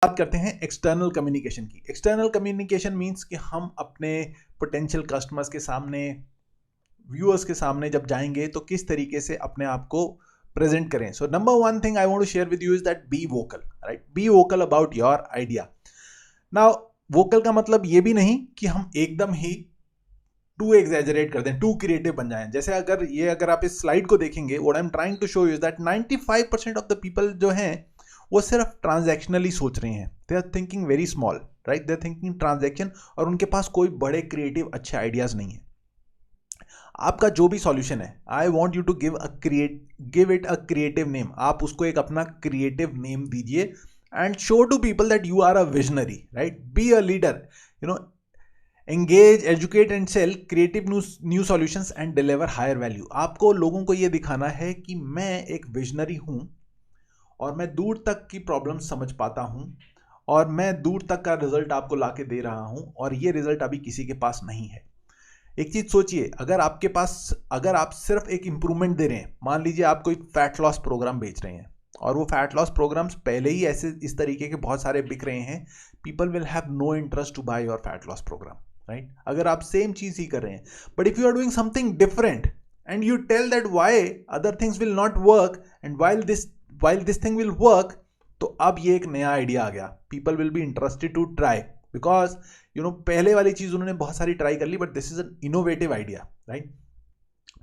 बात करते हैं एक्सटर्नल कम्युनिकेशन की। एक्सटर्नल कम्युनिकेशन मीन्स कि हम अपने पोटेंशियल कस्टमर्स के सामने, व्यूअर्स के सामने जब जाएंगे तो किस तरीके से अपने आप को प्रेजेंट करें। So number one thing I want to share with you is that be vocal, right? Be vocal about your idea. Now vocal का मतलब ये भी नहीं कि हम एकदम ही टू एग्जैजरेट कर दें, टू क्रिएटिव बन जाएं। जैसे अगर आप इस स्लाइड को देखेंगे, what I am trying to show you is that 95% of the people जो हैं वो सिर्फ ट्रांजैक्शनली सोच रहे हैं। They are thinking very small, right? They are thinking transaction, और उनके पास कोई बड़े क्रिएटिव अच्छे आइडियाज नहीं है। आपका जो भी सॉल्यूशन है, I want you to give it a creative name. आप उसको एक अपना क्रिएटिव नेम दीजिए and show to people that you are a visionary, right? Be a leader, you know, engage, educate and sell creative new solutions and deliver higher value. आपको लोगों को यह दिखाना है कि मैं एक विजनरी हूं और मैं दूर तक की प्रॉब्लम समझ पाता हूं और मैं दूर तक का रिजल्ट आपको लाके दे रहा हूं, और ये रिजल्ट अभी किसी के पास नहीं है। एक चीज सोचिए, अगर आप सिर्फ एक इंप्रूवमेंट दे रहे हैं, मान लीजिए आप कोई फैट लॉस प्रोग्राम बेच रहे हैं और वो फैट लॉस प्रोग्राम्स पहले ही ऐसे इस तरीके के बहुत सारे बिक रहे हैं, people will have no interest to buy your fat loss programme, right? अगर आप सेम चीज ही कर रहे हैं, but if you are doing something different and you tell that why other things will not work and while this thing will work, तो अब ये एक नया आइडिया आ गया। People will be interested to try, because you know पहले वाली चीज उन्होंने बहुत सारी ट्राई कर ली, but this is an innovative idea, right?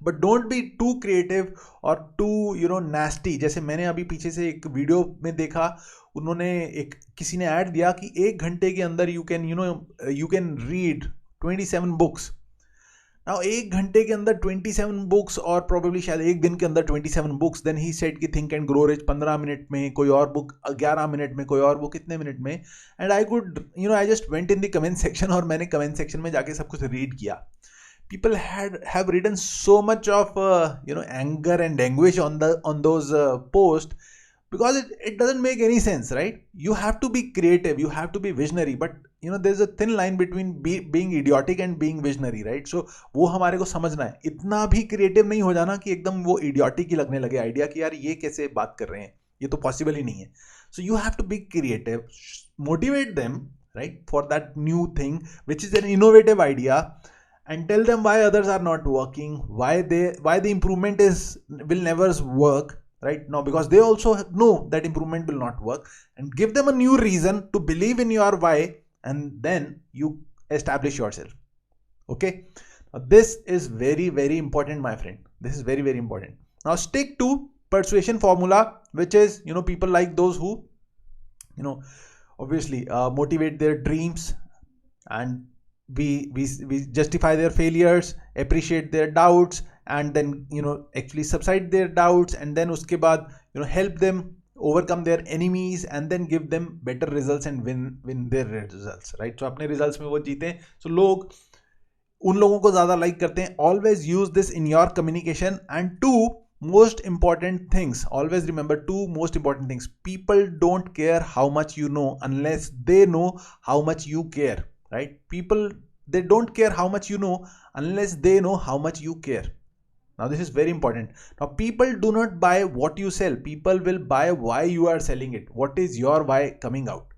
But don't be too creative और टू नास्टी। जैसे मैंने अभी पीछे से एक वीडियो में देखा, उन्होंने किसी ने ऐड दिया कि 1 घंटे के अंदर you can read 27 books. Now 1 घंटे के अंदर 27 बुक्स, और प्रोबेबली शायद एक दिन के अंदर 27 बुक्स। देन ही सेड कि think and grow rich 15 minute में, कोई और बुक 11 मिनट में, कोई और बुक कितने मिनट में। And I just went in the comment section, और मैंने कमेंट सेक्शन में जाके सब कुछ रीड किया। People have written so much of anger and anguish on those posts, because it doesn't make any sense, right? You have to be creative, you have to be visionary, but there's a thin line between being idiotic and being visionary, right? So वो हमारे को समझना है। इतना भी creative नहीं हो जाना कि एकदम वो idiotic ही लगने लगे आइडिया, कि यार ये कैसे बात कर रहे हैं, ये तो पॉसिबल ही नहीं है। So you have to be creative, motivate them, right, for that new thing which is an innovative idea, and tell them why others are not working, why the improvement will never work, right? Now because they also know that improvement will not work, and give them a new reason to believe in your why, and then you establish yourself. Okay, now this is very very important, my friend. This is very very important. Now stick to persuasion formula, which is people like those who obviously motivate their dreams, and we justify their failures, appreciate their doubts, and then actually subside their doubts, and then uske baad help them overcome their enemies, and then give them better results and win their results, right? So अपने results में वो जीते। So लोग उन लोगों को ज़्यादा like करते हैं। Always use this in your communication. And two most important things, always remember 2 most important things. People don't care how much you know unless they know how much you care, right? People, they don't care how much you know unless they know how much you care. Now this is very important. Now people do not buy what you sell, people will buy why you are selling it. What is your why coming out,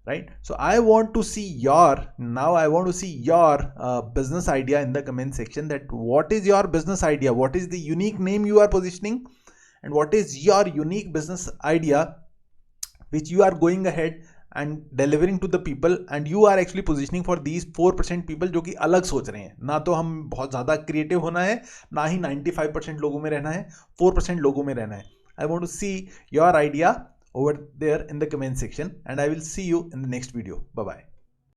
right? So I want to see your business idea in the comment section, that what is your business idea, what is the unique name you are positioning, and what is your unique business idea which you are going ahead and delivering to the people, and you are actually positioning for these 4% people जो कि अलग सोच रहे हैं। ना तो हम बहुत ज़्यादा क्रिएटिव होना है, ना ही 95% लोगों में रहना है, 4% लोगों में रहना है। I want to see your idea over there in the comment section, and I will see you in the next video. Bye bye.